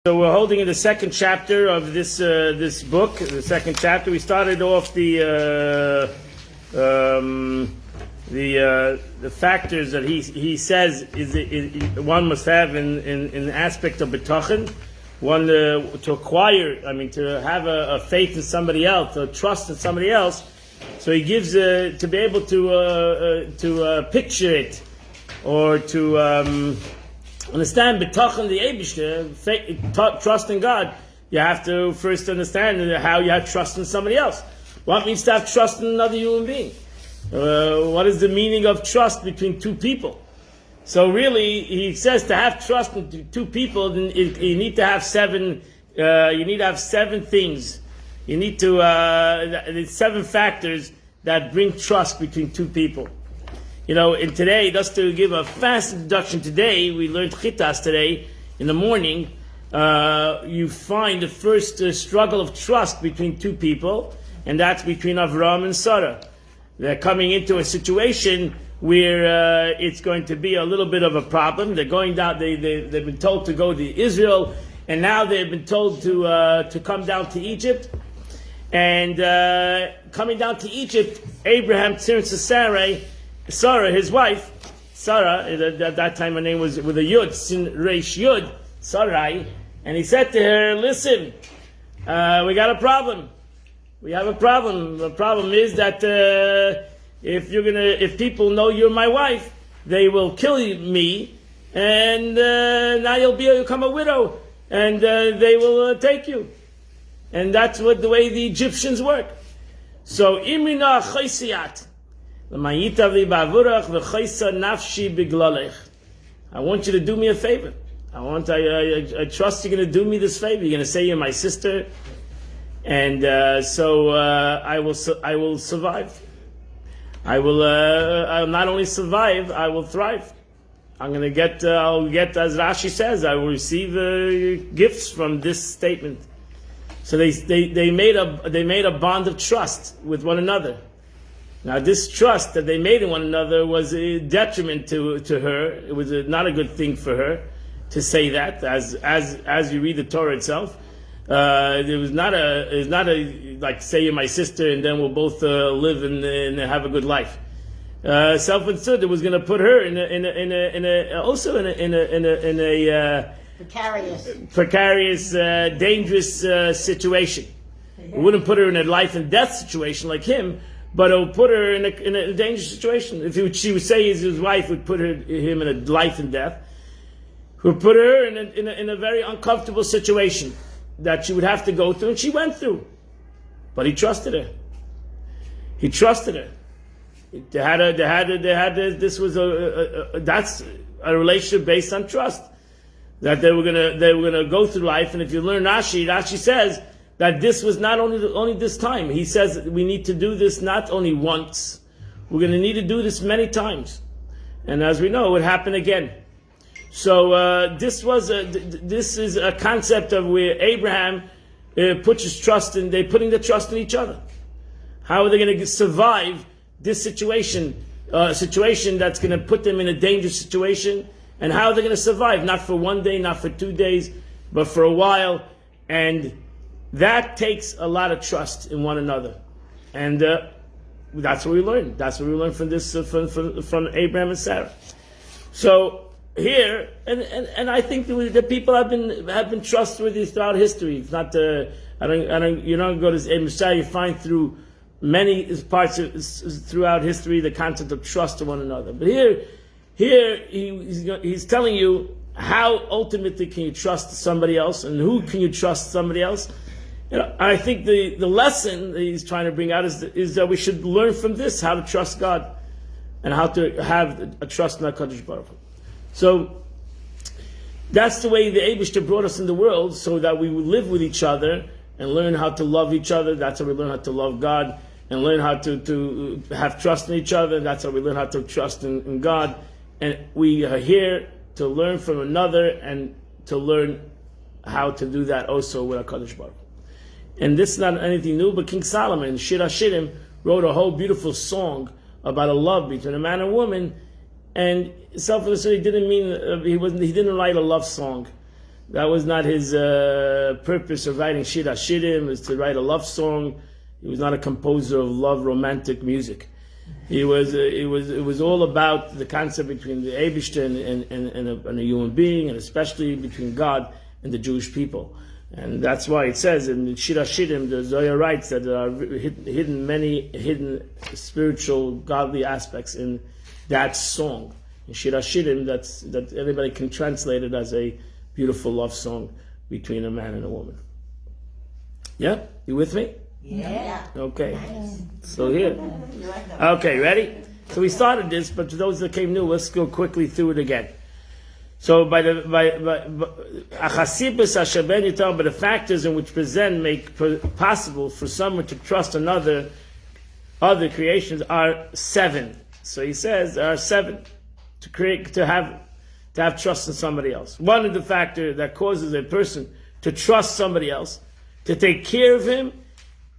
So we're holding in the second chapter of this book. The second chapter, we started off the factors that he says is one must have in the aspect of betachin. One to acquire, to have a faith in somebody else, a trust in somebody else. So he gives to be able to picture it or to understand betachin the Eibishter, trust in God. You have to first understand how you have trust in somebody else. What it means to have trust in another human being? What is the meaning of trust between two people? So really, he says to have trust in two people, then you need to have seven. You need to have seven things. You need to there's seven factors that bring trust between two people. In today, just to give a fast introduction, today we learned Chitas today in the morning. You find the first struggle of trust between two people, and that's between Avram and Sarah. They're coming into a situation where it's going to be a little bit of a problem. They're going down. They've been told to go to Israel, and now they've been told to come down to Egypt. And coming down to Egypt, Abraham turns to Sarah, his wife, Sarah, at that time her name was with a Yud, Sin Reish Yud, Sarai, and he said to her, listen, we got a problem. We have a problem. The problem is that if people know you're my wife, they will kill me, and now you'll become a widow, and they will take you. And that's the way the Egyptians work. So, Imrina Chaysiyat. I want you to do me a favor. I trust you're going to do me this favor. You're going to say you're my sister, and so I will survive. I'll not only survive, I will thrive. I'll get, as Rashi says, I will receive gifts from this statement. So they made a bond of trust with one another. Now, this trust that they made in one another was a detriment to her. It was not a good thing for her to say that, as you read the Torah itself. It was not a like say you're my sister and then we'll both live and have a good life. Self-insert, it was going to put her in a precarious, dangerous situation. It wouldn't put her in a life and death situation like him. But it will put her in a dangerous situation. If she would say his wife would put him in a life and death, would put her in a very uncomfortable situation that she would have to go through, and she went through. But he trusted her. He trusted her. This was that's a relationship based on trust. That they were gonna go through life, and if you learn Rashi says that this was not only this time. He says we need to do this not only once. We're going to need to do this many times. And as we know, it happened again. So this is a concept of where Abraham puts his trust in. They're putting the trust in each other. How are they going to survive this situation? Situation that's going to put them in a dangerous situation. And how are they going to survive? Not for one day, not for 2 days, but for a while. And that takes a lot of trust in one another, and that's what we learn. That's what we learn from this from Abraham and Sarah. So here, and I think the people have been trustworthy throughout history. It's not you don't go to Abraham and Sarah. You find through many parts throughout history the concept of trust to one another. But here he's telling you how ultimately can you trust somebody else, and who can you trust somebody else. I think the lesson that he's trying to bring out is that we should learn from this how to trust God and how to have a trust in HaKadosh Baruch Hu. So that's the way the Eibishter brought us in the world, so that we would live with each other and learn how to love each other. That's how we learn how to love God and learn how to have trust in each other. That's how we learn how to trust in God. And we are here to learn from another and to learn how to do that also with HaKadosh Baruch Hu. And this is not anything new, but King Solomon, Shir HaShirim, wrote a whole beautiful song about a love between a man and woman. And self-necessarily didn't mean he didn't write a love song. That was not his purpose of writing Shir HaShirim, is to write a love song. He was not a composer of love, romantic music. It was all about the concept between the Eibishter and a human being, and especially between God and the Jewish people. And that's why it says in Shir HaShirim, the Zohar writes that there are many hidden spiritual, godly aspects in that song. In Shir HaShirim, that everybody can translate it as a beautiful love song between a man and a woman. Yeah? You with me? Yeah. Okay. Nice. So here. Okay, ready? So we started this, but to those that came new, let's go quickly through it again. So by the factors in which present make possible for someone to trust other creations are 7. So he says there are 7 to have trust in somebody else. One of the factors that causes a person to trust somebody else, to take care of him,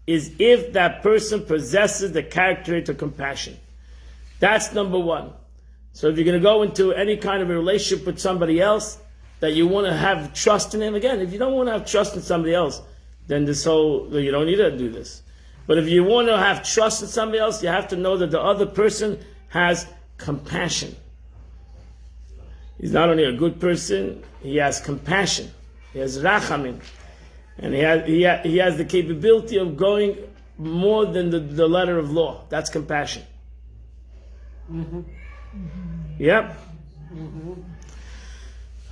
is if that person possesses the characteristic of compassion. That's number 1. So if you're going to go into any kind of a relationship with somebody else, that you want to have trust in him, again, if you don't want to have trust in somebody else, then you don't need to do this. But if you want to have trust in somebody else, you have to know that the other person has compassion. He's not only a good person, he has compassion. He has rachamim. And he has the capability of going more than the letter of law. That's compassion. Mm-hmm. Mm-hmm. Yep. Mm-hmm.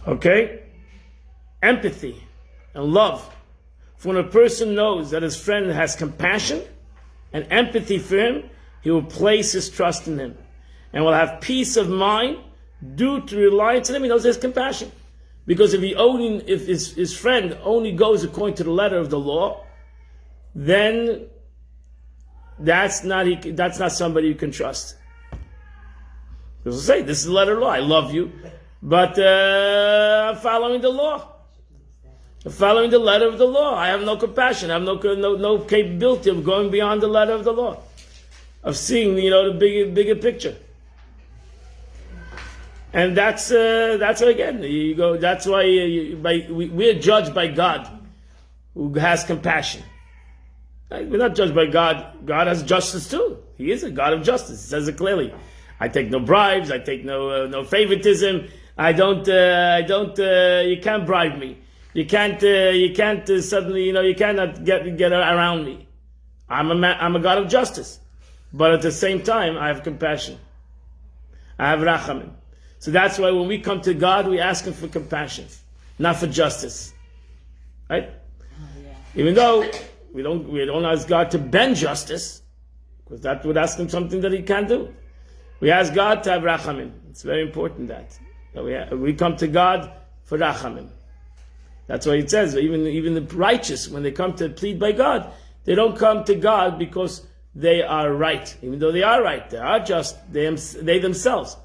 Okay? Empathy and love. If when a person knows that his friend has compassion and empathy for him, he will place his trust in him and will have peace of mind due to reliance on him. He knows there's compassion. Because if his friend only goes according to the letter of the law, then that's not somebody you can trust. Because he'll say, this is the letter of the law, I love you, but I'm following the law. I'm following the letter of the law. I have no compassion. I have no capability of going beyond the letter of the law, of seeing the bigger picture. And that's again, you go. That's why we're judged by God, who has compassion. We're not judged by God. God has justice too. He is a God of justice. He says it clearly. I take no bribes. I take no favoritism. I don't. You can't bribe me. You can't suddenly. You cannot get around me. I'm a God of justice, but at the same time, I have compassion. I have rachamim. So that's why when we come to God, we ask Him for compassion, not for justice, right? Oh, yeah. Even though we don't ask God to bend justice, because that would ask Him something that He can't do. We ask God to have rachamim. It's very important that we come to God for rachamim. That's why it says even the righteous, when they come to plead by God, they don't come to God because they are right, even though they are right. They are just they themselves.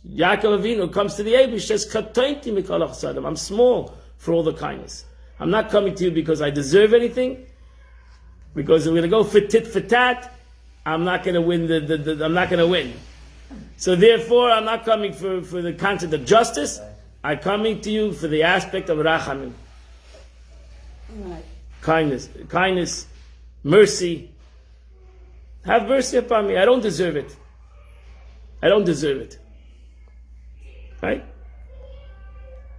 Yaakov Avinu comes to the Eibush, says, "Katointi mikol chasadim." I'm small for all the kindness. I'm not coming to you because I deserve anything. Because we're going to go for tit for tat. I'm not going to win. I'm not going to win. So therefore, I'm not coming for the concept of justice. I'm coming to you for the aspect of rachamim, kindness, mercy. Have mercy upon me. I don't deserve it. I don't deserve it. Right?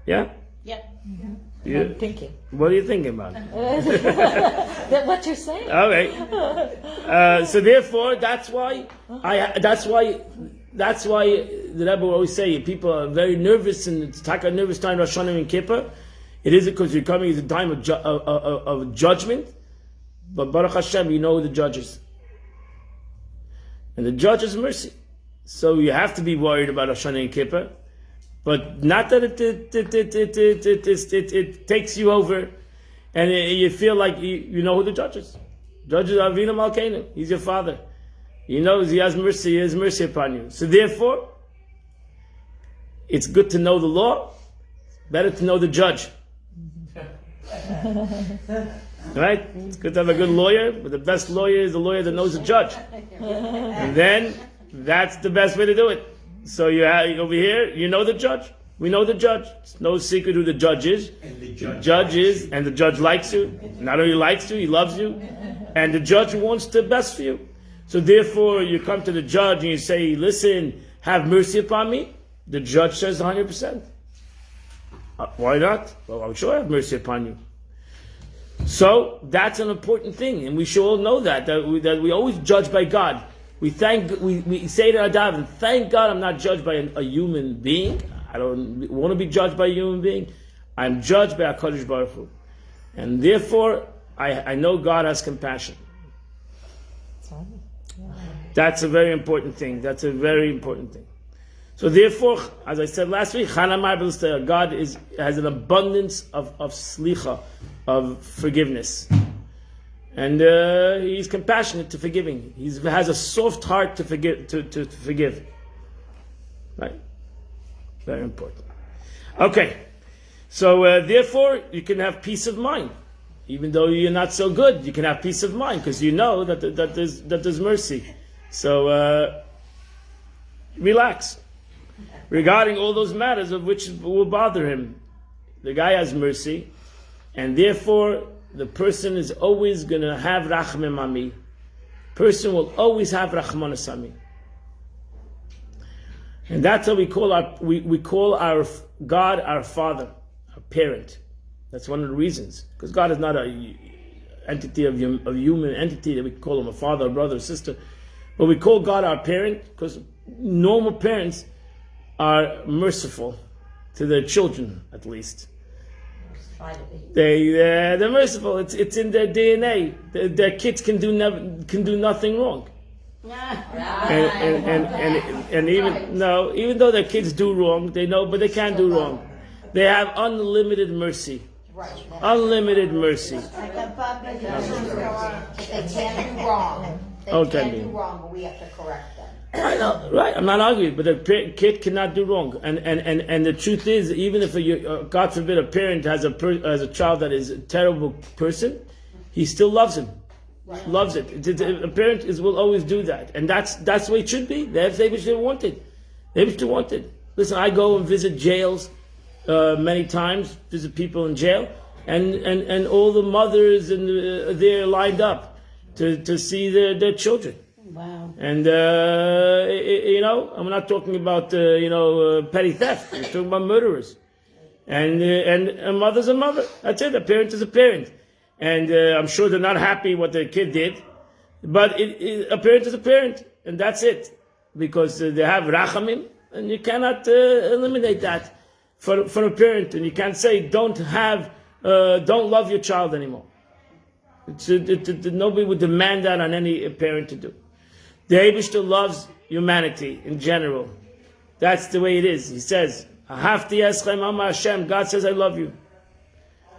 Yeah? Yeah. Mm-hmm. Yeah. I'm thinking. What are you thinking about? What you're saying. All right. So therefore, that's why the Rebbe will always say people are very nervous and it's like a nervous time Rosh Hashanah and Kippur. It is because you're coming at a time of judgment. But Baruch Hashem, you know the judges. And the judge is mercy. So you have to be worried about Rosh Hashanah and Kippur. But not that it takes you over and you feel like you know who the judge is. Judge is Avinu Malkeinu. He's your father. He knows he has mercy upon you. So therefore, it's good to know the law, better to know the judge. Right? It's good to have a good lawyer, but the best lawyer is the lawyer that knows the judge. And then, that's the best way to do it. So you have over here, you know the judge. We know the judge. It's no secret who the judge is. And the And the judge likes you. Not only likes you, he loves you. And the judge wants the best for you. So therefore, you come to the judge and you say, listen, have mercy upon me. The judge says 100%. Why not? Well, I'm sure I have mercy upon you. So that's an important thing, and we should all know that we always judge by God. We say to our daven, thank God I'm not judged by a human being. I don't want to be judged by a human being. I'm judged by HaKadosh Baruch Hu. And therefore, I know God has compassion. That's a very important thing. That's a very important thing. So therefore, as I said last week, God has an abundance of slicha, of forgiveness. And he's compassionate to forgiving. He has a soft heart to forgive. Right? Very important. Okay. So therefore, you can have peace of mind. Even though you're not so good, you can have peace of mind because you know that there's mercy. So relax. Regarding all those matters of which will bother him, the guy has mercy, and therefore the person is always going to have rachmim ami. Person will always have rachmanas ami. And that's how we call our God our Father, our parent. That's one of the reasons, because God is not a entity of human entity that we call him a father, a brother, a sister, but we call God our parent because normal parents are merciful to their children, at least. They're merciful. It's in their DNA. Their kids can do nothing wrong. And even though their kids do wrong, they know, but they can't do wrong. They have unlimited mercy. Unlimited mercy. They can't do wrong. They can't do wrong, but we have to correct them. I know, right? I'm not arguing, but a kid cannot do wrong. And the truth is, even if God forbid a parent has a child that is a terrible person, he still loves him. Right. Loves it. A parent will always do that, and that's the way it should be. That's the way they wanted. They wanted. Listen, I go and visit jails many times. Visit people in jail, and all the mothers and they're lined up to see their children. Wow. And I'm not talking about petty theft. We're talking about murderers. And a mother's a mother. That's it. A parent is a parent. And I'm sure they're not happy what their kid did, but a parent is a parent, and that's it, because they have rachamim, and you cannot eliminate that from a parent, and you can't say don't love your child anymore. Nobody would demand that on any parent to do. The Eibishter loves humanity in general. That's the way it is. He says, "Ahavti eschem Amar Hashem." God says, "I love you.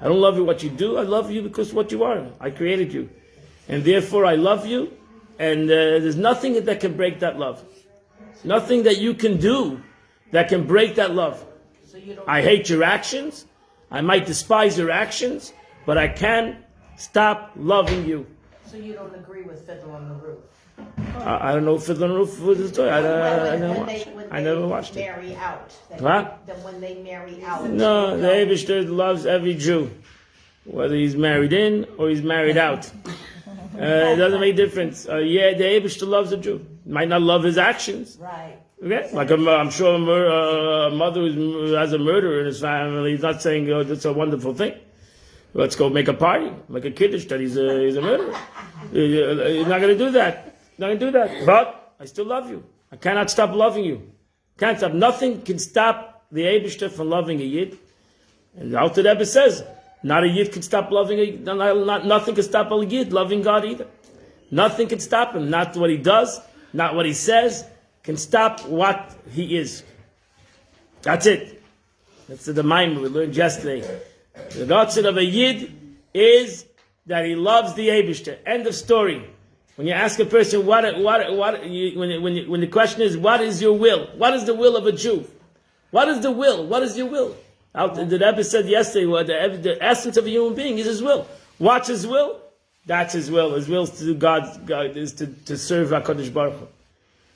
I don't love you what you do. I love you because what you are. I created you. And therefore I love you. And there's nothing that can break that love. Nothing that you can do that can break that love. I hate your actions. I might despise your actions. But I can't stop loving you." So you don't agree with Fiddler on the Roof? I don't know if Fiddler on the Roof was the story. I never watched it. Marry out. What? Then when they marry out. No, the Eibishter loves every Jew, whether he's married in or he's married out. It doesn't make a difference. The Eibishter loves a Jew. Might not love his actions. Right. Okay? Like I'm sure a mother who has a murderer in his family, he's not saying, "Oh, that's a wonderful thing. Let's go make a party, make a kiddush that he's a murderer." He's not going to do that. Not going to do that. But I still love you. I cannot stop loving you. Can't stop. Nothing can stop the Eibishter from loving a Yid. And the Alter Rebbe says, not a Yid can stop loving nothing can stop a Yid loving God either. Nothing can stop him. Not what he does, not what he says, can stop what he is. That's it. That's the mind we learned yesterday. The Ratzon of a Yid is that he loves the Eibishter. End of story. When you ask a person when the question is, what is your will? What is the will of a Jew? What is the will? What is your will? The Rebbe said yesterday, the essence of a human being is his will. What's his will? That's his will. His will is to do God is to serve HaKadosh Baruch Hu.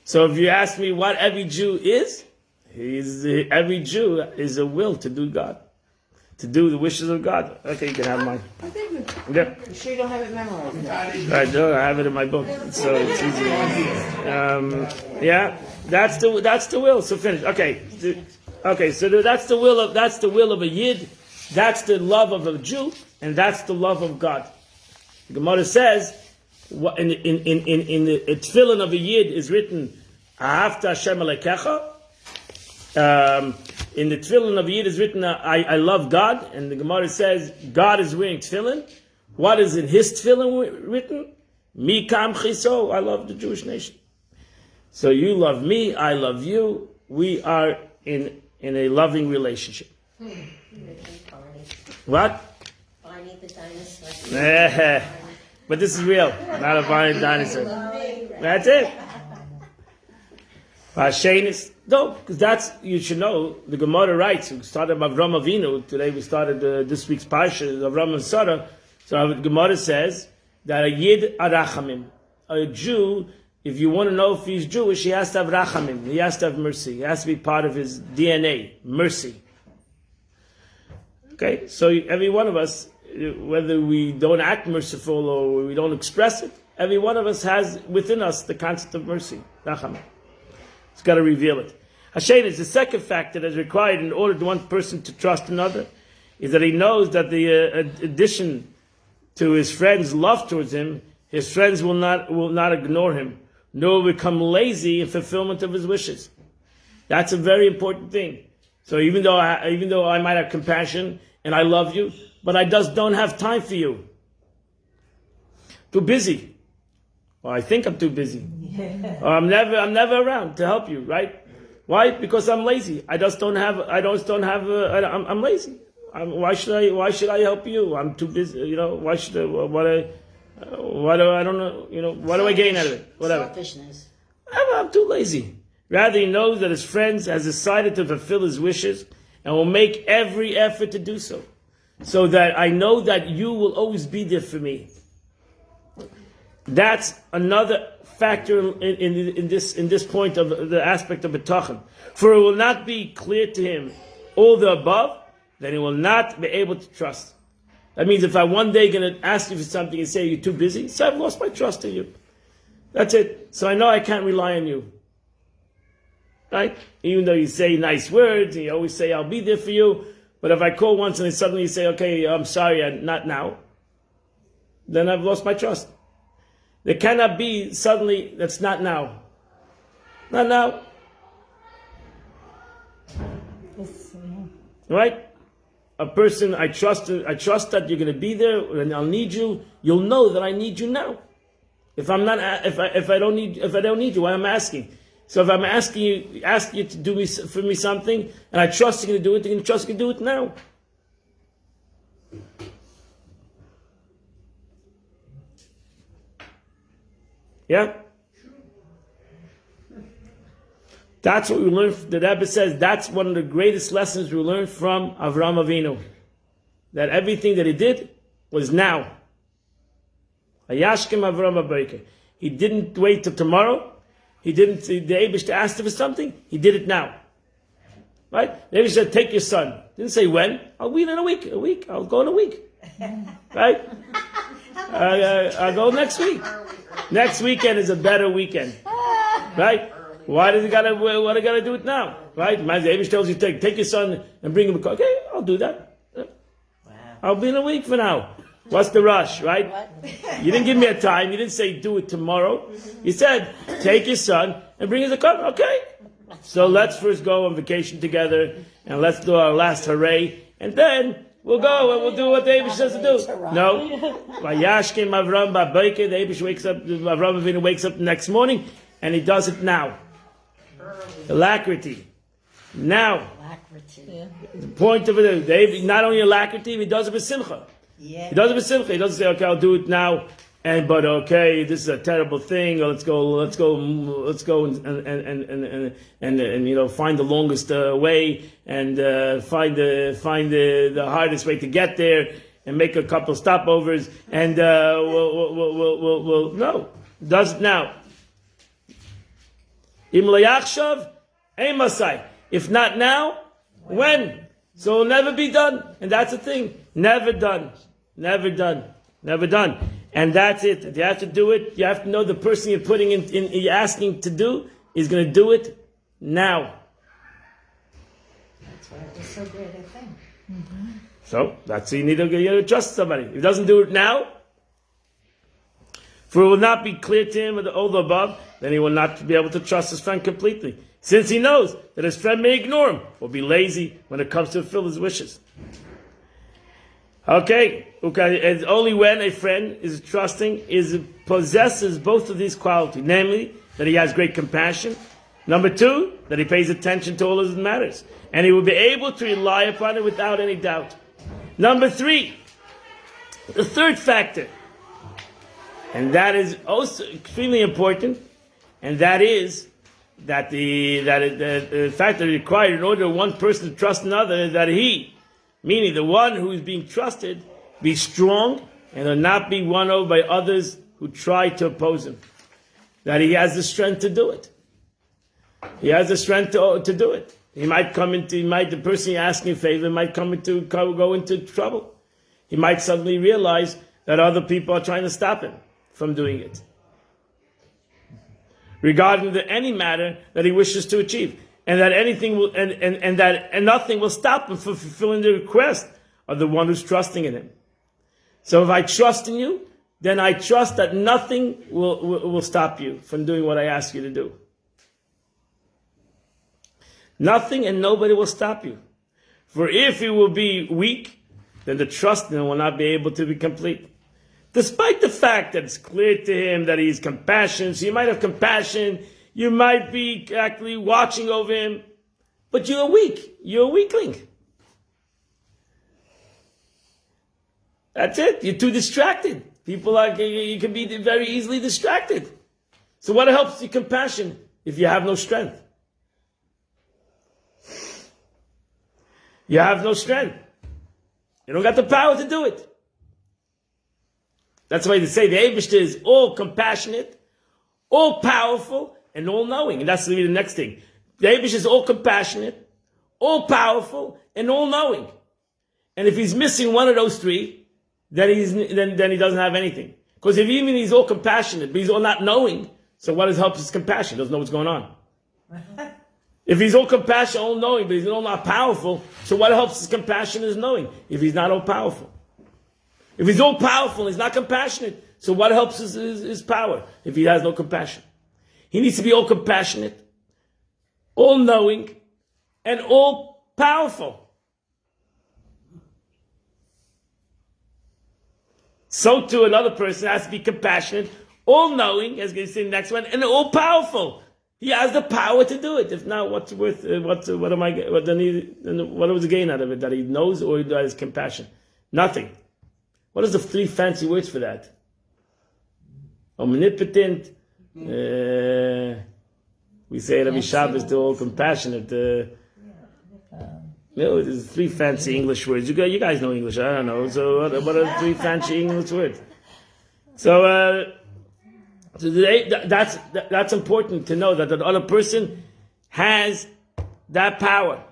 So if you ask me what every Jew is, Every Jew is a will to do God, to do the wishes of God. Okay, you can have mine. I think Yeah. you sure you don't have it memorized? I do. I have it in my book, so it's easy. Yeah, that's the will. So finish. Okay, So that's the will of a Yid. That's the love of a Jew, and that's the love of God. The Gemara says, in the tefillin of a Yid is written, "Ahavta Hashem Elokecha." In the tefillin of a Yid is written, I love God, and the Gemara says God is wearing tefillin. What is in his tefillin written? Mi kam chiso, I love the Jewish nation. So you love me, I love you. We are in a loving relationship. What? Barney the dinosaur. But this is real, not a Barney dinosaur. That's it. Hashenis. No, because you should know, the Gemara writes, we started Avram Avinu, today we started this week's Parsha, Avram and Sarah. So the Gemara says that a Yid arachamim, a Jew, if you want to know if he's Jewish, he has to have rachamim, he has to have mercy, he has to be part of his DNA, mercy. Okay, so every one of us, whether we don't act merciful or we don't express it, every one of us has within us the concept of mercy, rachamim. It's got to reveal it. Hashem is the second factor that is required in order for one person to trust another, is that he knows that the addition to his friend's love towards him, his friends will not ignore him, nor become lazy in fulfillment of his wishes. That's a very important thing. So even though I might have compassion and I love you, but I just don't have time for you. Too busy. Well, I think I'm too busy. Or I'm never around to help you, right? Why? Because I'm lazy. I'm lazy. Why should I help you? I'm too busy. Why should I? I don't know. What do I gain out of it? Whatever. Selfishness. I'm too lazy. Rather, he knows that his friends has decided to fulfill his wishes and will make every effort to do so. So that I know that you will always be there for me. That's another factor in this point of the aspect of betachon. For it will not be clear to him all the above, then he will not be able to trust. That means if I'm one day going to ask you for something and say you're too busy, so I've lost my trust in you. That's it. So I know I can't rely on you. Right? Even though you say nice words, and you always say I'll be there for you, but if I call once and then suddenly you say, okay, I'm sorry, not now, then I've lost my trust. There cannot be suddenly, that's not now. Not now. Right? A person, I trust that you're going to be there and I'll need you. You'll know that I need you now. If I don't need you, why am I asking? So if I'm asking you to do for me something, and I trust you're going to do it, you're going to trust you to do it now. Yeah? That's what we learn. The Rebbe says that's one of the greatest lessons we learned from Avraham Avinu. That everything that he did was now. Hayashkem Avraham Abayke. He didn't wait till tomorrow. The Eibush asked him for something. He did it now. Right? The Eibush said, take your son. Didn't say when. I'll wait in a week. I'll go in a week. Right? I'll go next week. Next weekend is a better weekend. Right? Why do I gotta do it now? Right? The Eibush tells you, take your son and bring him a car. Okay, I'll do that. Wow. I'll be in a week for now. What's the rush, right? You didn't give me a time. You didn't say do it tomorrow. You said, take your son and bring him the car. Okay. So let's first go on vacation together and let's do our last hooray. And then we'll go and we'll do what the Eibush says to do. No. Vayashkem Avram Babayke. The Eibush wakes up, Avram Avinu wakes up the next morning and he does it now. Alacrity. Now. Alacrity. The point of it, not only alacrity, he does it with simcha. Yeah. He doesn't be simcha. He doesn't say, "Okay, I'll do it now." But okay, this is a terrible thing. Or let's go, and find the longest way and find the hardest way to get there and make a couple stopovers and we'll no, does it now. Im layachshav, ein masai. If not now, when? So it'll never be done. And that's the thing. Never done. Never done. Never done. And that's it. If you have to do it, you have to know the person you're putting you're asking to do is going to do it now. That's why it was so great, I think. So that's you need to trust somebody. If he doesn't do it now, for it will not be clear to him of all the above, then he will not be able to trust his friend completely. Since he knows that his friend may ignore him or be lazy when it comes to fulfill his wishes. Okay, it's only when a friend is trusting, possesses both of these qualities, namely that he has great compassion. Number two, that he pays attention to all of his matters, and he will be able to rely upon it without any doubt. Number three, the third factor, and that is also extremely important, and that is that the factor required in order for one person to trust another is that he, meaning the one who is being trusted, be strong and will not be won over by others who try to oppose him. That he has the strength to do it. He has the strength to do it. The person you're asking a favor might go into trouble. He might suddenly realize that other people are trying to stop him from doing it. Regarding any matter that he wishes to achieve. And that anything will, and nothing will stop him from fulfilling the request of the one who's trusting in him. So if I trust in you, then I trust that nothing will stop you from doing what I ask you to do. Nothing and nobody will stop you. For if you will be weak, then the trust in him will not be able to be complete. Despite the fact that it's clear to him that he's compassionate, so you might have compassion, you might be actually watching over him, but you're weak. You're a weakling. That's it. You're too distracted. You can be very easily distracted. So what helps your compassion if you have no strength? You have no strength. You don't got the power to do it. That's why they say the Eibishter is all compassionate, all powerful, and all knowing. And that's the next thing. The Eibishter is all compassionate, all powerful, and all knowing. And if he's missing one of those three, then he doesn't have anything. Because if even he's all compassionate, but he's all not knowing, so what helps his compassion? He doesn't know what's going on. If he's all compassionate, all knowing, but he's all not powerful, so what helps his compassion is knowing, if he's not all powerful. If he's all powerful and he's not compassionate, so what helps his power if he has no compassion? He needs to be all compassionate, all knowing, and all powerful. So too another person has to be compassionate, all knowing, as we say in the next one, and all powerful. He has the power to do it. If not, what's worth? What was the gain out of it? That he knows or he has compassion? Nothing. What is the three fancy words for that? Omnipotent. We say Rabbi Shabbos to all compassionate. There's three fancy English words. You guys know English. I don't know. So what are the three fancy English words? So today, that's important to know that the other person has that power.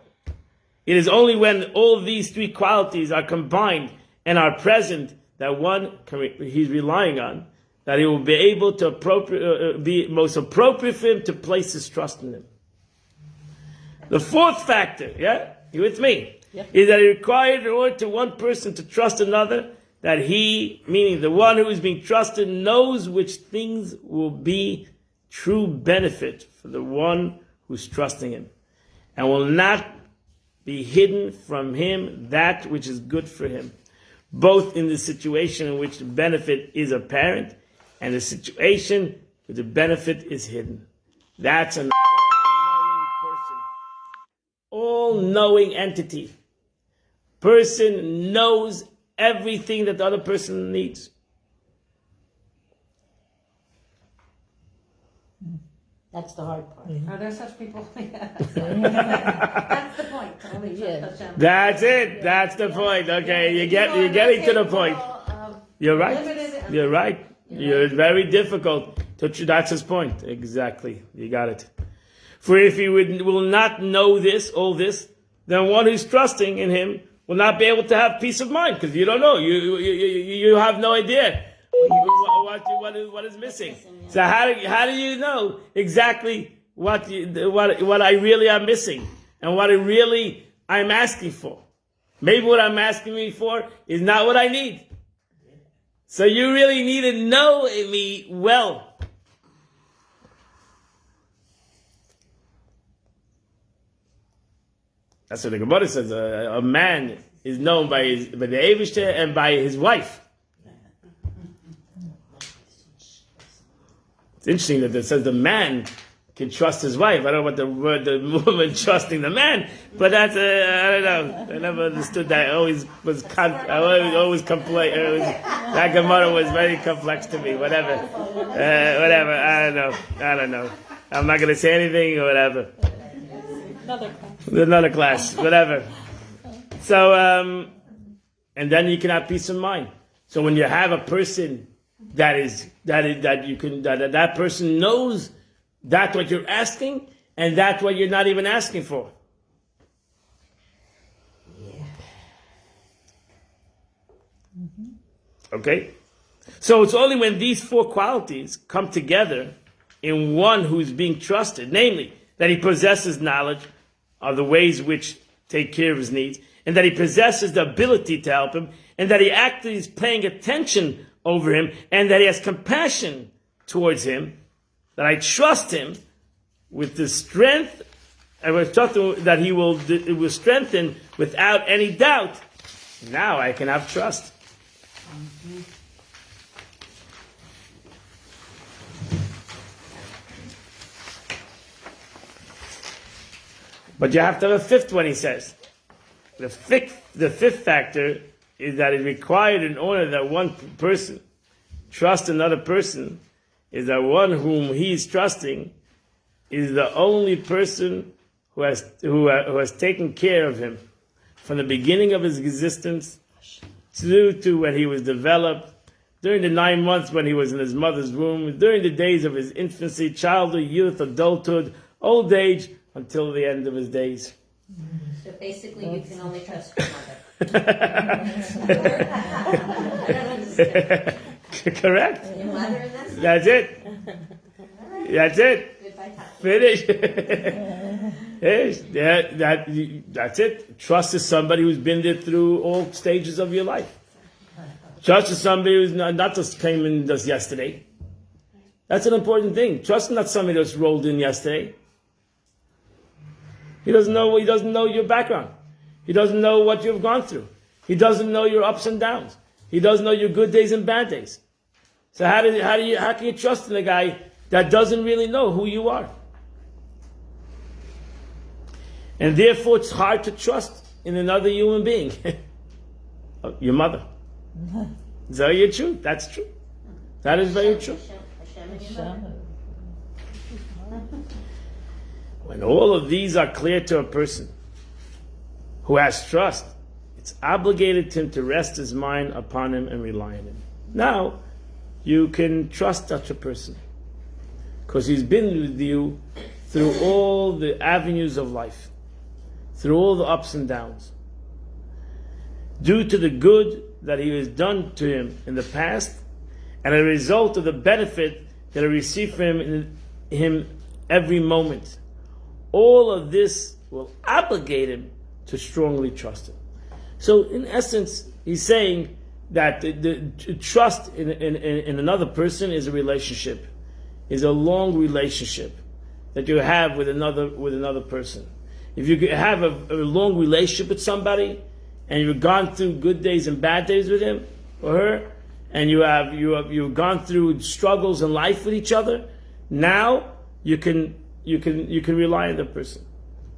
It is only when all these three qualities are combined and are present that he's relying on, that he will be able to be most appropriate for him to place his trust in him. The fourth factor, you with me, is that it required in order to one person to trust another, that he, meaning the one who is being trusted, knows which things will be true benefit for the one who's trusting him, and will not be hidden from him that which is good for him, both in the situation in which the benefit is apparent and the situation where the benefit is hidden. That's an all-knowing person, all-knowing entity. Person knows everything that the other person needs. That's the hard part. Are there such people? That's the point. Only just Hashem. That's it. That's the point. Okay, you're getting to the point. You're right. You're right. You're very difficult. That's his point. Exactly. You got it. For if he will not know this, all this, then one who's trusting in him will not be able to have peace of mind, because you don't know. You have no idea what is missing. So how do you know exactly what I really am missing and what I'm asking for? Maybe what I'm asking for is not what I need. So you really need to know me well. That's what the Gemara says. A man is known by the Eivishter and by his wife. It's interesting that it says the man can trust his wife. I don't know what the word the woman trusting the man, but that's I don't know. I never understood that. I always complain. That Gemara was very complex to me. Whatever. I don't know. I'm not going to say anything or whatever. Another class, whatever. So, and then you can have peace of mind. So when you have a person that person knows that's what you're asking, and that's what you're not even asking for. Yeah. Okay? So it's only when these four qualities come together in one who's being trusted, namely, that he possesses knowledge of the ways which take care of his needs, and that he possesses the ability to help him, and that he actually is paying attention over him, and that he has compassion towards him, that I trust him with the strength, I was taught that it will strengthen without any doubt. Now I can have trust. Mm-hmm. But you have to have a fifth one, he says. The fifth factor is that it's required in order that one person trust another person, is that one whom he is trusting is the only person who has taken care of him from the beginning of his existence through to when he was developed, during the 9 months when he was in his mother's womb, during the days of his infancy, childhood, youth, adulthood, old age, until the end of his days. So basically, you can only trust your mother. Correct. Your mother, and that's it. That's it. Goodbye, Tom. Finish. Yes, that's it. Trust is somebody who's been there through all stages of your life. Trust is somebody who's not just came in just yesterday. That's an important thing. Trust is not somebody that's rolled in yesterday. He doesn't know your background. He doesn't know what you've gone through. He doesn't know your ups and downs. He doesn't know your good days and bad days. So how can you trust in a guy that doesn't really know who you are? And therefore it's hard to trust in another human being. Your mother. Is that your truth? That's true. That is very true. When all of these are clear to a person who has trust, it's obligated to him to rest his mind upon him and rely on him. Now, you can trust such a person because he's been with you through all the avenues of life, through all the ups and downs. Due to the good that he has done to him in the past, and a result of the benefit that I receive from him every moment. All of this will obligate him to strongly trust him. So in essence, he's saying that the trust in another person is a relationship, is a long relationship that you have with another person. If you have a long relationship with somebody, and you've gone through good days and bad days with him or her, and you've gone through struggles in life with each other, now you can rely on the person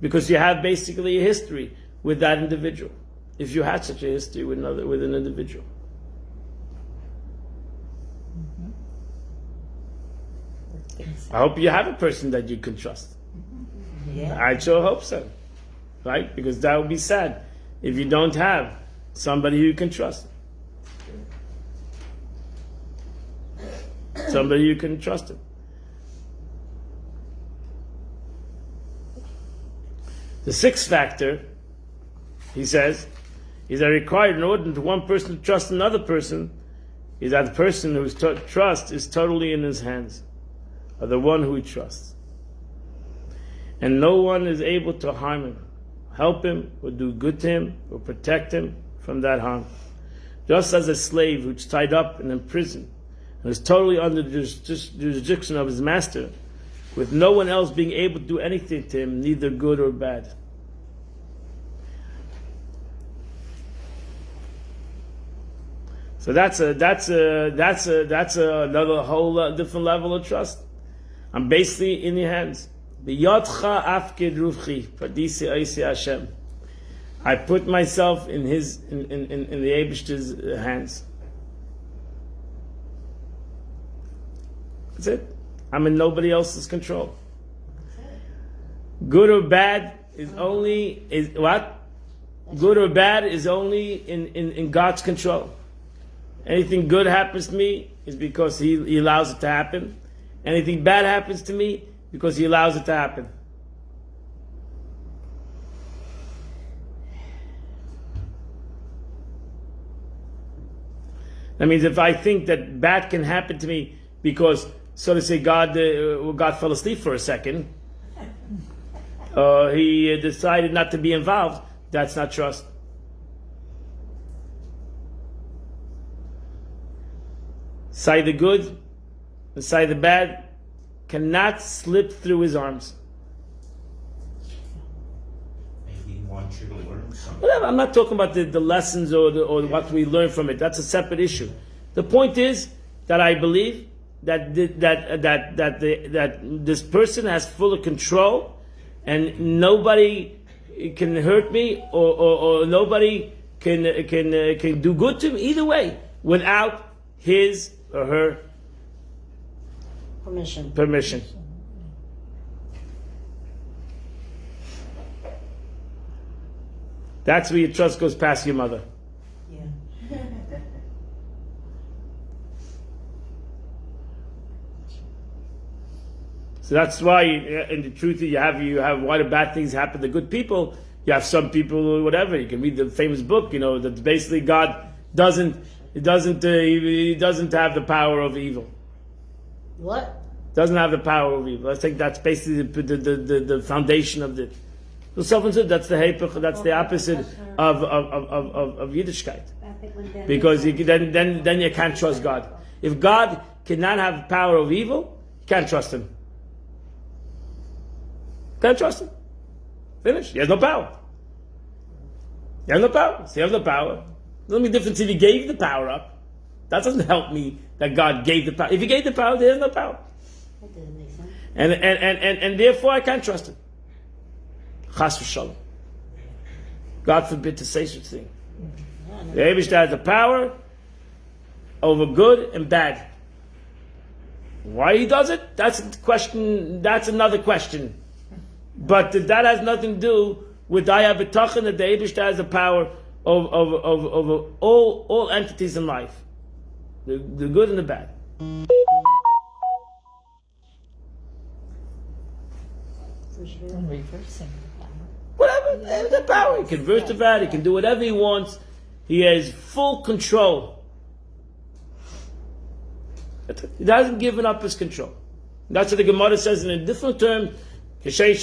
because you have basically a history with that individual. If you had such a history with an individual. I hope you have a person that you can trust. Yeah. I sure hope so. Right? Because that would be sad if you don't have somebody who you can trust. Somebody you can trust him. The sixth factor, he says, is that required in order for one person to trust another person, is that the person whose trust is totally in his hands, or the one who he trusts. And no one is able to harm him, help him, or do good to him, or protect him from that harm. Just as a slave who's tied up and imprisoned, and is totally under the jurisdiction of his master, with no one else being able to do anything to him, neither good or bad. So that's another whole different level of trust. I'm basically in your hands. B'yodcha afkid rufchi, padisi oisi Hashem. I put myself in the Eibishter's hands. That's it. I'm in nobody else's control. Good or bad is what? Good or bad is only in God's control. Anything good happens to me is because He allows it to happen. Anything bad happens to me because He allows it to happen. That means if I think that bad can happen to me because, so to say, God fell asleep for a second, He decided not to be involved, that's not trust. Say the good and say the bad cannot slip through His arms. Maybe He wants you to learn something. Whatever. I'm not talking about the lessons or what we learn from it. That's a separate issue. The point is that I believe that this person has full control, and nobody can hurt me or nobody can do good to me either way without his or her permission. That's where your trust goes past your mother. Yeah. So that's why, in the truth, you have why do bad things happen to good people? You have some people or whatever. You can read the famous book, that basically God doesn't have the power of evil. What? Doesn't have the power of evil. I think that's basically the foundation of it. So someone said that's the hepech, that's the opposite of Yiddishkeit. Because then you can't trust God. If God cannot have the power of evil, you can't trust Him. Can't trust Him. Finish. He has no power. He has no power. So He has no power. There's only difference if He gave the power up. That doesn't help me that God gave the power. If He gave the power, there is no power. That doesn't make sense. And therefore I can't trust Him. Chas v'shalom. God forbid to say such thing. The Eibishter has the power over good and bad. Why He does it? That's a question. That's another question. But that has nothing to do with I have bitachon that the Eibishter has the power over all entities in life, the good and the bad. Reversing. Whatever, the power. He can reverse the bad. He can do whatever he wants. He has full control. He hasn't given up his control. That's what the Gemara says in a different term. Just like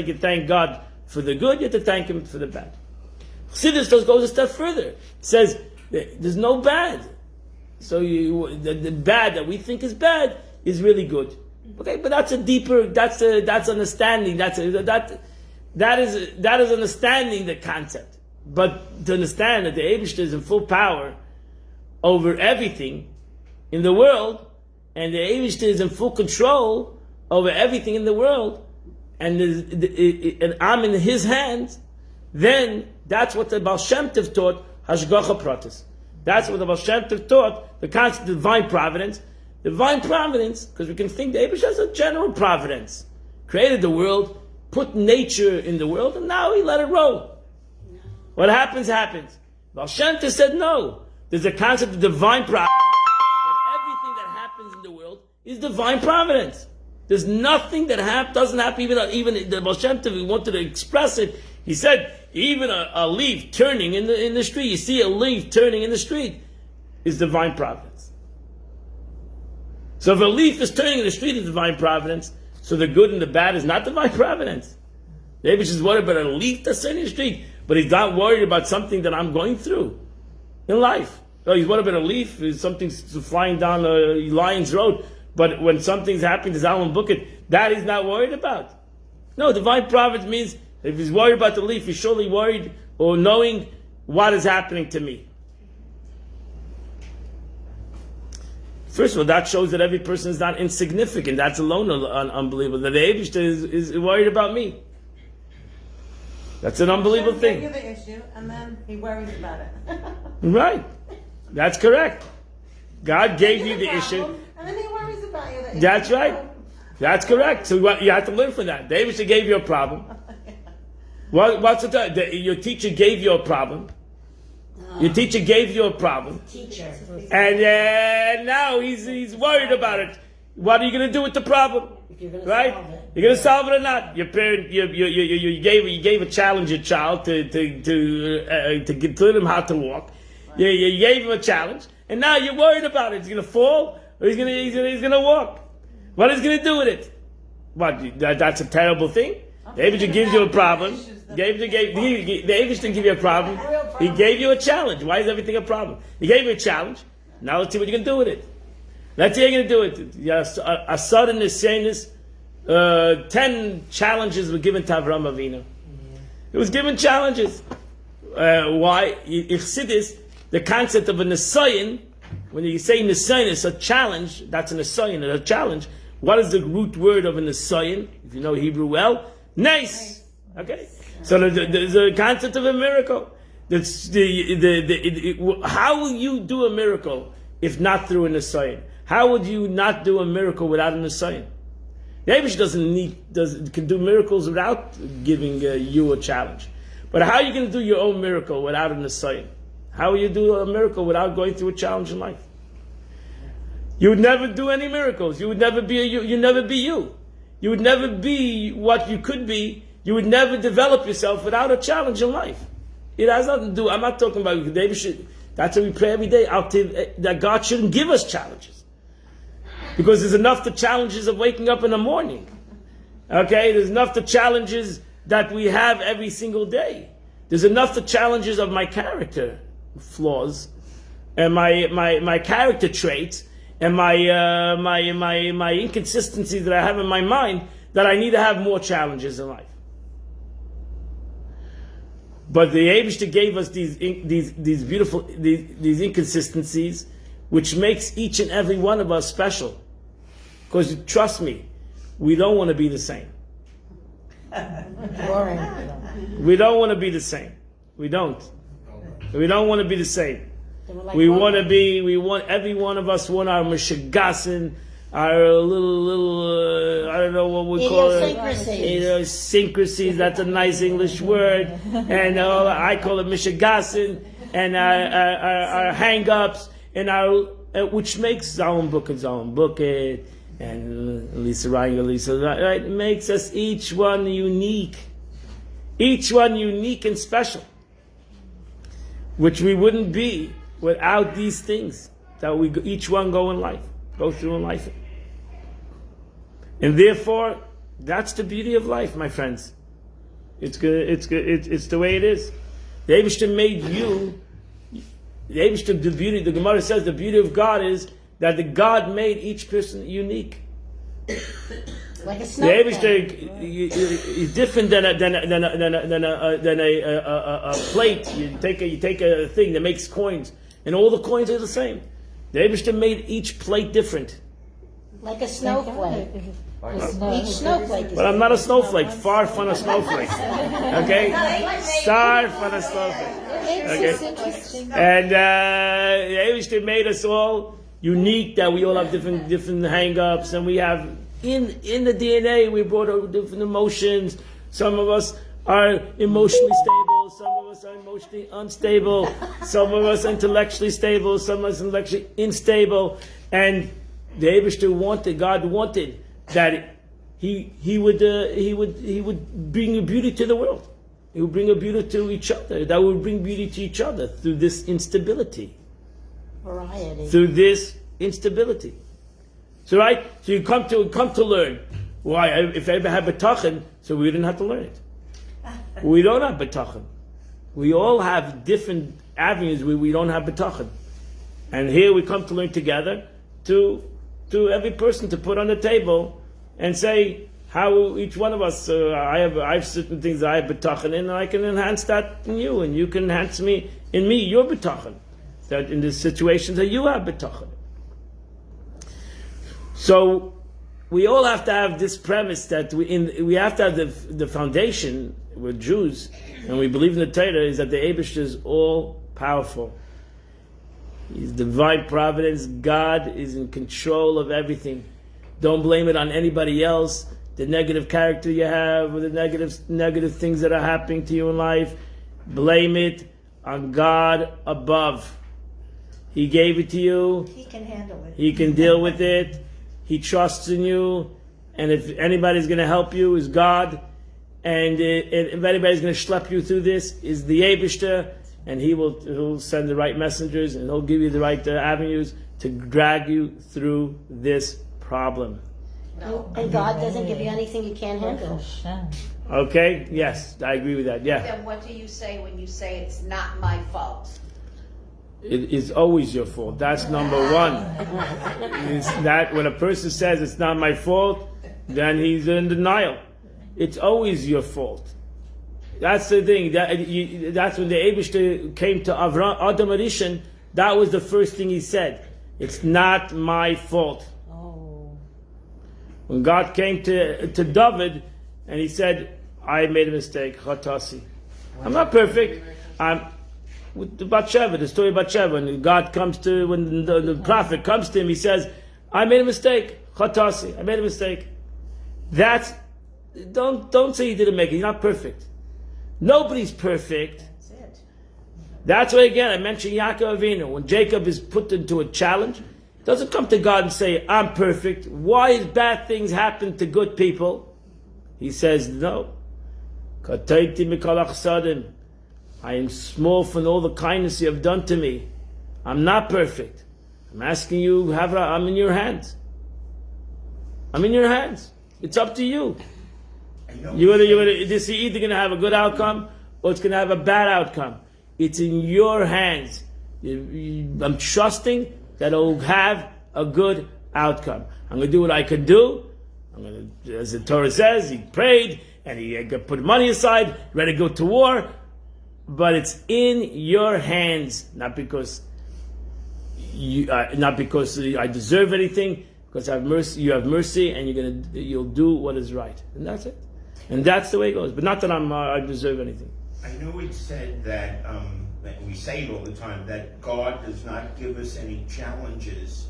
you thank God for the good, you have to thank Him for the bad. Chassidus goes a step further. It says there's no bad. So the bad that we think is bad is really good. Okay, but that's a deeper. That's understanding. That is understanding the concept. But to understand that the Eibishter is in full power over everything in the world, and the Eibishter is in full control over everything in the world, and I'm in His hands, then that's what the Baal Shem Tov taught, Hashgacha Pratis. That's what the Baal Shem Tov taught, the concept of divine providence. Divine providence, because we can think the Eibishter has a general providence. Created the world, put nature in the world, and now He let it roll. What happens, happens. Baal Shem Tov said no. There's a concept of divine providence. That everything that happens in the world is divine providence. There's nothing that doesn't happen. Even the Baal Shem Tov, he wanted to express it. He said, even a leaf turning in the street. You see a leaf turning in the street is divine providence. So if a leaf is turning in the street is divine providence, so the good and the bad is not divine providence. The Eibush is worried about a leaf that's turning in the street, but he's not worried about something that I'm going through in life. Oh, he's worried about a leaf, something's flying down a Lion's Road, but when something's happening to Zalman Bucket, that he's not worried about. No, divine providence means if he's worried about the leaf, he's surely worried or knowing what is happening to me. First of all, that shows that every person is not insignificant. That's alone unbelievable. That the Eibush is worried about me. That's an unbelievable thing. He the issue, and then he worries about it. Right. That's correct. God gave you the issue. And then he worries about you. That's right. That's correct. So you have to learn from that. The Eibush gave you a problem. What's the your teacher gave you a problem. Your teacher gave you a problem. Teacher. And now he's worried about it. What are you going to do with the problem? Right? You're going to solve it or not? Your parent, you gave a challenge your child to learn him how to walk. You gave him a challenge, and now you're worried about it. He's going to fall, or he's going to walk. What is he going to do with it? What? That's a terrible thing. The Eibush gives you a problem. The Eibush didn't give you a problem. He gave you a challenge. Why is everything a problem? He gave you a challenge. Now let's see what you're going to do with it. Let's see how you're going to do it. Yes, a sudden is 10 challenges were given to Avraham Avinu. It was given challenges. Why? Chassidus, the concept of a Nisayan, when you say Nisayan, it's a challenge. That's a Nisayan, a challenge. What is the root word of a Nisayan? If you know Hebrew well, nice. Okay, so there's a concept of a miracle. How will you do a miracle if not through a Nisayan? How would you not do a miracle without a Nisayan? The Eibush can do miracles without giving you a challenge. But how are you going to do your own miracle without a Nisayan? How will you do a miracle without going through a challenge in life? You would never do any miracles. You would never be you never be you. You would never be what you could be. You would never develop yourself without a challenge in life. It has nothing to do. I'm not talking about that's what we pray every day. That God shouldn't give us challenges. Because there's enough the challenges of waking up in the morning. Okay? There's enough the challenges that we have every single day. There's enough the challenges of my character flaws and my character traits and my inconsistencies that I have in my mind that I need to have more challenges in life. But the Eibush gave us these beautiful these inconsistencies, which makes each and every one of us special. Because trust me, we don't want to be the same. Boring. We don't want to be the same. We don't. We don't want to be the same. We want every one of us want our Meshigasin, our little I don't know what we call it. Idiosyncrasies. That's a nice English word. And I call it Meshigasin, and our hang-ups, and which makes Zalman Bucket, and Lisa Ryan, right? It makes us each one unique and special, which we wouldn't be without these things that we each one go through in life. And therefore, that's the beauty of life, my friends. It's good. It's the way it is. The Eibush made you. The Eibush, the beauty. The Gemara says the beauty of God is that the God made each person unique. Like a The snowflake. Eibush is different than a plate. You take a thing that makes coins, and all the coins are the same. The Eibush made each plate different. Like a snowflake. Each snowflake is But I'm not a snowflake. Far from a snowflake. Okay, far from a snowflake. Okay, and the Eibush made us all unique. That we all have different hang-ups, and we have in the DNA we brought over different emotions. Some of us are emotionally stable. Some of us are emotionally unstable. Some of us are intellectually stable. Some of us intellectually unstable. And the Eibush God wanted that he would bring a beauty to the world. He would bring a beauty to each other. That would bring beauty to each other through this instability. Variety. Through this instability. So right, so you come to learn. Why? If I ever had betachin, so we didn't have to learn it. We don't have betachin. We all have different avenues where we don't have betachin. And here we come to learn together to every person to put on the table and say how each one of us, I have certain things that I have betachin in, and I can enhance that in you, and you can enhance me your betachin. That in the situations that you have betachin. So we all have to have this premise that we have to have the foundation. We're Jews, and we believe in the Torah is that the Eibush is all powerful. He's divine providence. God is in control of everything. Don't blame it on anybody else. The negative character you have, or the negative things that are happening to you in life, blame it on God above. He gave it to you. He can handle it. He can deal with it. He trusts in you. And if anybody's going to help you, is God. And if anybody's going to schlep you through this, is the Eibishter. And he'll send the right messengers, and he'll give you the right avenues to drag you through this problem. And God doesn't give you anything you can't handle. Okay? Yes, I agree with that. Yeah. Then what do you say when you say it's not my fault? It is always your fault. That's number one. It's that when a person says it's not my fault, then he's in denial. It's always your fault. That's the thing. That's when the Eibishter came to Adam Arishan. That was the first thing he said. It's not my fault. Oh. When God came to David and he said, I made a mistake, Chatasi. I'm not perfect. With the Bathsheba, the story of Bathsheba, when the prophet comes to him, he says, I made a mistake, Chatasi, I made a mistake. Don't say he didn't make it, he's not perfect. Nobody's perfect. That's it. That's why again I mentioned Yaakov Avinu. When Jacob is put into a challenge, he doesn't come to God and say, I'm perfect. Why is bad things happen to good people? He says, no. Kataiti mikol achsadim. I am small from all the kindness you have done to me. I'm not perfect. I'm asking you, I'm in your hands. I'm in your hands. It's up to you. You're either going to have a good outcome or it's going to have a bad outcome. It's in your hands. I'm trusting that it'll have a good outcome. I'm going to do what I can do. As the Torah says, he prayed and he put money aside, ready to go to war. But it's in your hands, not because I deserve anything. Because I have mercy, you have mercy, and you'll do what is right, and that's it. And that's the way it goes. But not that I deserve anything. I know it's said that we say it all the time, that God does not give us any challenges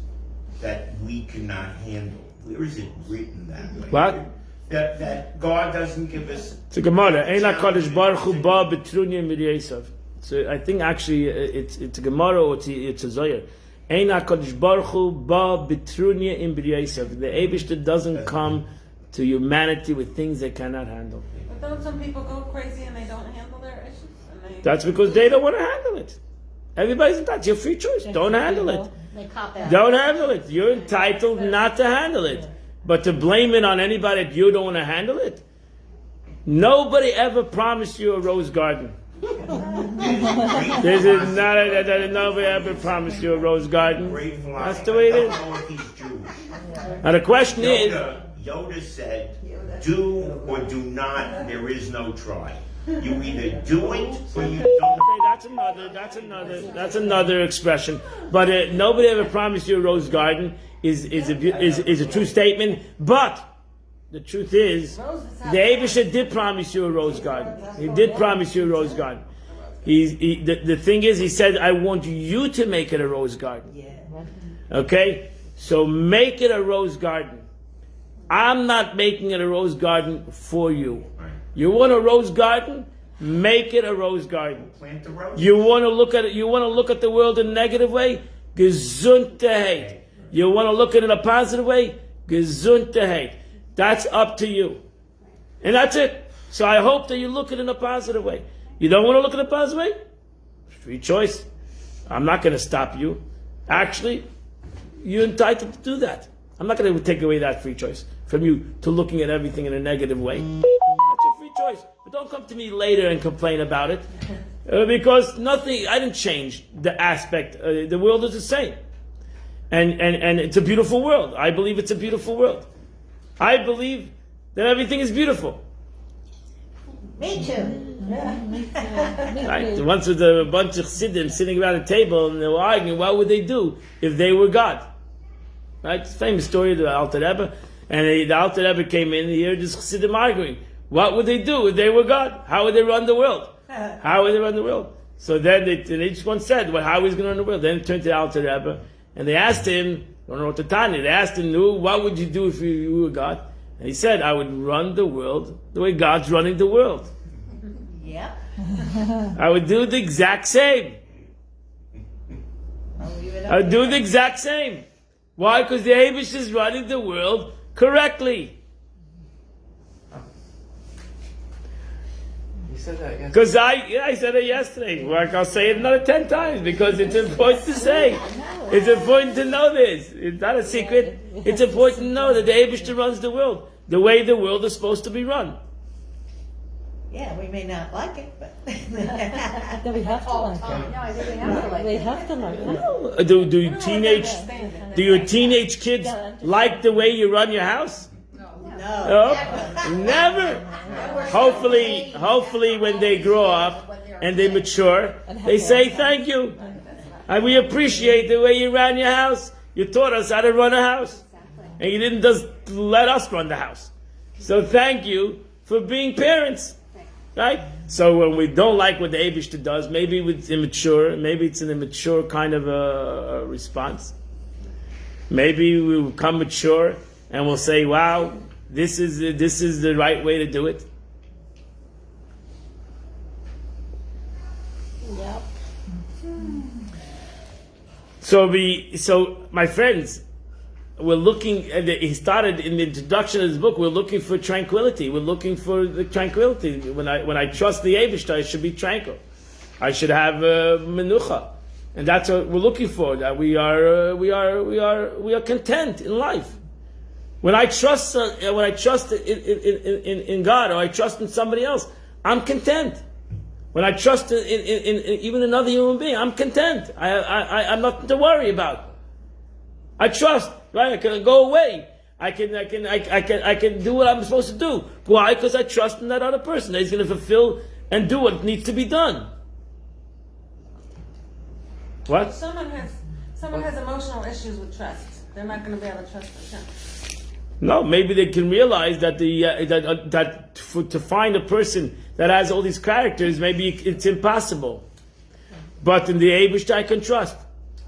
that we cannot handle. Where is it written that way? What? That God doesn't give us. It's a Gemara. Ein HaKadosh Baruch Hu ba betrunya midyesav. So I think actually it's a Gemara or it's a Zohar. Ein HaKadosh Baruch Hu ba betrunya in midyesav. The Eibishter doesn't come to humanity with things they cannot handle. But don't some people go crazy and they don't handle their issues? That's because they don't want to handle it. Everybody's entitled. It's your free choice. Don't handle it. They cop out. Don't handle it. You're entitled not to handle it. But to blame it on anybody that you don't want to handle it. Nobody ever promised you a rose garden. Nobody ever promised you a rose garden. That's the way it is. I don't know if he's Jewish. Now the question is, Yoda said, do or do not, there is no try. You either do it or you don't. okay, that's another expression. But nobody ever promised you a rose garden is a true statement. But the truth is, the Eibishter did promise you a rose garden. He did promise you a rose garden. The thing is, he said, I want you to make it a rose garden. Okay? So make it a rose garden. I'm not making it a rose garden for you. You want a rose garden? Make it a rose garden. Plant the rose. You want to look at it? You want to look at the world in a negative way? Gesundheit. You want to look at it in a positive way? Gesundheit. That's up to you. And that's it. So I hope that you look at it in a positive way. You don't want to look at it in a positive way? Free choice. I'm not going to stop you. Actually, you're entitled to do that. I'm not going to take away that free choice from you to looking at everything in a negative way. That's your free choice. But don't come to me later and complain about it. Because I didn't change the aspect. The world is the same. And it's a beautiful world. I believe it's a beautiful world. I believe that everything is beautiful. Me too. Right? Once with a bunch of Chassidim sitting around a table and they were arguing, what would they do if they were God? Right? It's a famous story of the Alter Rebbe. And the Alter Rebbe came in and he heard this Chassidim arguing. What would they do if they were God? How would they run the world? How would they run the world? So then each one said, well, how is he going to run the world? Then it turned to the Alter Rebbe and they asked him, they asked him, what would you do if you were God? And he said, I would run the world the way God's running the world. Yep. I would do the exact same. I would do the exact same. Why? Because the Eibush is running the world correctly. You said that yesterday. Because I said it yesterday. Like I'll say it another 10 times because it's important to say. It's important to know this. It's not a secret. It's important to know that the Eibush runs the world the way the world is supposed to be run. Yeah, we may not like it, but. No, we have to like it. No, I think we have to like We it. have to like it. Do your teenage kids like the way you run your house? No. Never. Hopefully when they grow up and they mature, they say thank you. And we appreciate the way you ran your house. You taught us how to run a house. And you didn't just let us run the house. So thank you for being parents. Right? So when we don't like what the Eibishter does, maybe it's immature, maybe it's an immature kind of a response. Maybe we'll become mature and we'll say, wow, this is the right way to do it. Yep. So my friends, we're looking. He started in the introduction of his book. We're looking for tranquility. We're looking for the tranquility. When I trust the Eibishter, I should be tranquil. I should have menucha, and that's what we're looking for. That we are content in life. When I trust in God, or I trust in somebody else, I'm content. When I trust in even another human being, I'm content. I'm nothing to worry about. I trust, right? I can go away. I can do what I'm supposed to do. Why? Because I trust in that other person that he's going to fulfill and do what needs to be done. What? Someone has emotional issues with trust. They're not going to be able to trust Hashem. No, maybe they can realize that to find a person that has all these characters, maybe it's impossible. But in the Eibush, I can trust.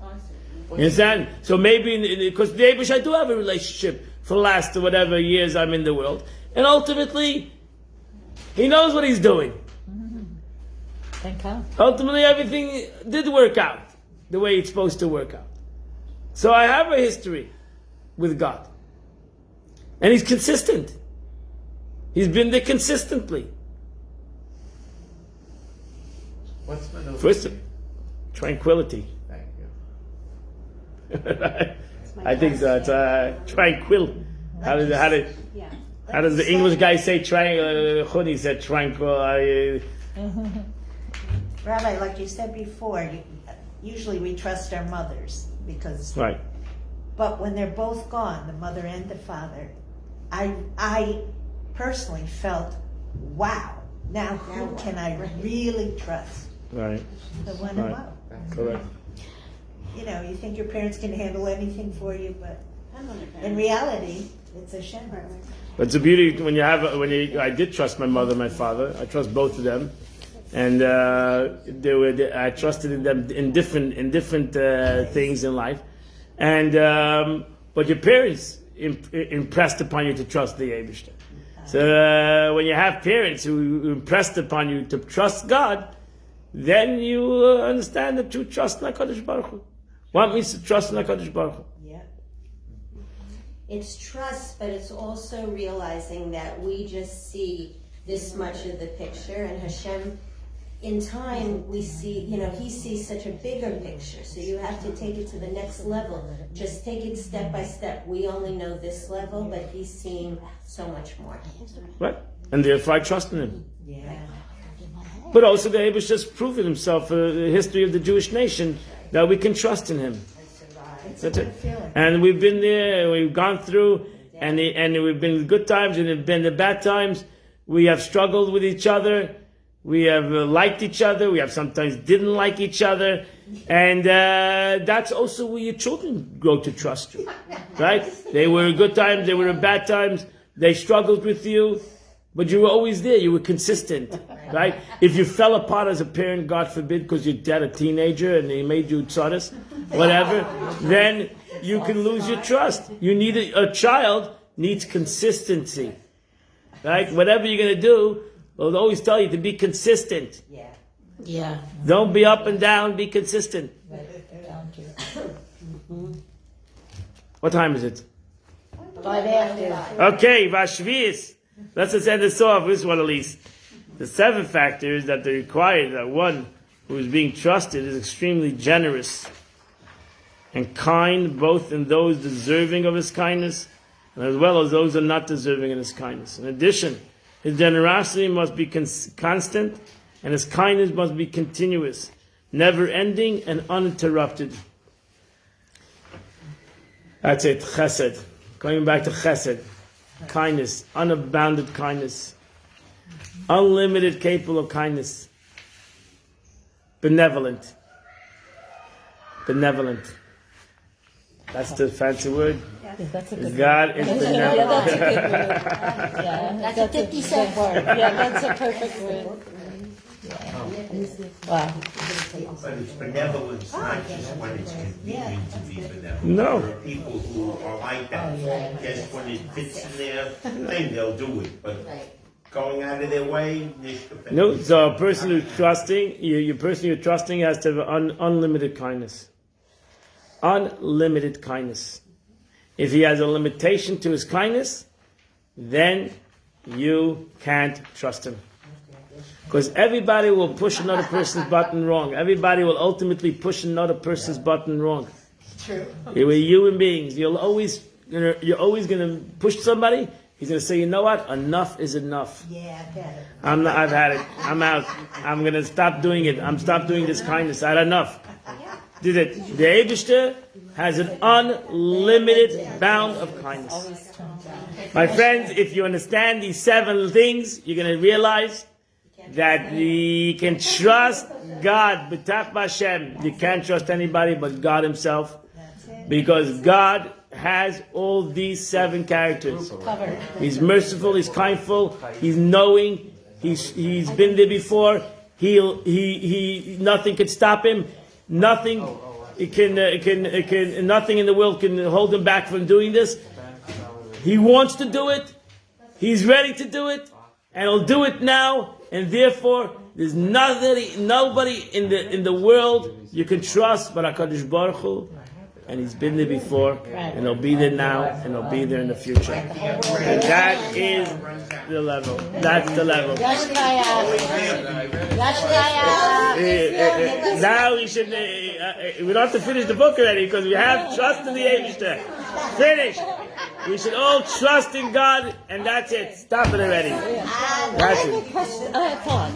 Oh, I see. You understand? So maybe because the Eibush, I do have a relationship for the last whatever years I'm in the world, and ultimately, he knows what he's doing. Thank God. Ultimately, everything did work out the way it's supposed to work out. So I have a history with God. And he's consistent. He's been there consistently. What's menucha? First, tranquility. Thank you. I think so. It's tranquil. How does the English guy say tranquil? Chuni said tranquil. Rabbi, like you said before, usually we trust our mothers because. Right. But when they're both gone, the mother and the father, I personally felt, wow, now who can I really trust? Right. The one Right. above. Correct. You know, you think your parents can handle anything for you, but in reality, it's a Hashem. But it's a beauty when I did trust my mother and my father. I trust both of them, and I trusted in them in different things in life, and but your parents impressed upon you to trust the Eibishter. So when you have parents who impressed upon you to trust God, then you understand the true trust in HaKadosh Baruch Hu. What means to trust in HaKadosh Baruch Hu? Yeah. It's trust, but it's also realizing that we just see this much of the picture, and Hashem, in time, we see, He sees such a bigger picture. So you have to take it to the next level. Just take it step by step. We only know this level, but He's seeing so much more. Right? And therefore I trust in Him. Yeah. But also the Abish has proven Himself for the history of the Jewish nation that we can trust in Him. It's a good feeling. And we've been there, we've gone through, and we've been the good times and have been the bad times. We have struggled with each other. We have liked each other. We have sometimes didn't like each other. And that's also where your children grow to trust you. Right? They were good times, they were bad times. They struggled with you, but you were always there. You were consistent. Right? If you fell apart as a parent, God forbid, because you had a teenager and they made you tzaddis, whatever, then you can lose your trust. You need a child needs consistency. Right? Whatever you're going to do, they'll always tell you to be consistent. Yeah. Yeah. Don't be up and down, be consistent. What time is it? 5 after. Okay, Vashvius. Let's just end this off, this one at least. The 7 factors that they require that one who is being trusted is extremely generous and kind, both in those deserving of his kindness and as well as those who are not deserving of his kindness. In addition, his generosity must be constant and his kindness must be continuous, never ending and uninterrupted. That's it, chesed. Going back to chesed. Kindness, unbounded kindness. Unlimited, capable of kindness. Benevolent. Benevolent. That's the fancy word. That's a good God is word. benevolent. Yeah, that's a good word. Yeah, That's a 50-cent word. Yeah, that's a perfect word. Wow. But it's benevolence, not just when it's convenient to be benevolent. No. There are people who are like that. Just when it fits in their thing, they'll do it. But going out of their way, No, so a person who's trusting, your person you're trusting has to have unlimited kindness. Unlimited kindness. If he has a limitation to his kindness, then you can't trust him. Because everybody will push another person's button wrong. Everybody will ultimately push another person's button wrong. True. We're human beings. You're always going to push somebody. He's going to say, you know what? Enough is enough. Yeah, I get it. I've had it. I'm out. I'm going to stop doing it. I'm stop doing this kindness. I had enough. Did it? The Eibishter has an unlimited bound of kindness. My friends, if you understand these 7 things, you're going to realize that you can trust God. B'tach b'Hashem. You can't trust anybody but God Himself, because God has all these 7 characters. He's merciful. He's kindful. He's knowing. He's been there before. He nothing can stop him. Nothing nothing in the world can hold him back from doing this. He wants to do it. He's ready to do it, and he'll do it now. And therefore, there's nobody in the world you can trust but HaKadosh Baruch Hu. And He's been there before, and He'll be there now, and He'll be there in the future. And that is the level. That's the level. Now we should. We don't have to finish the book already because we have trust in the Eibishter. Finished. We should all trust in God, and that's it. Stop it already. That's it. I have fun.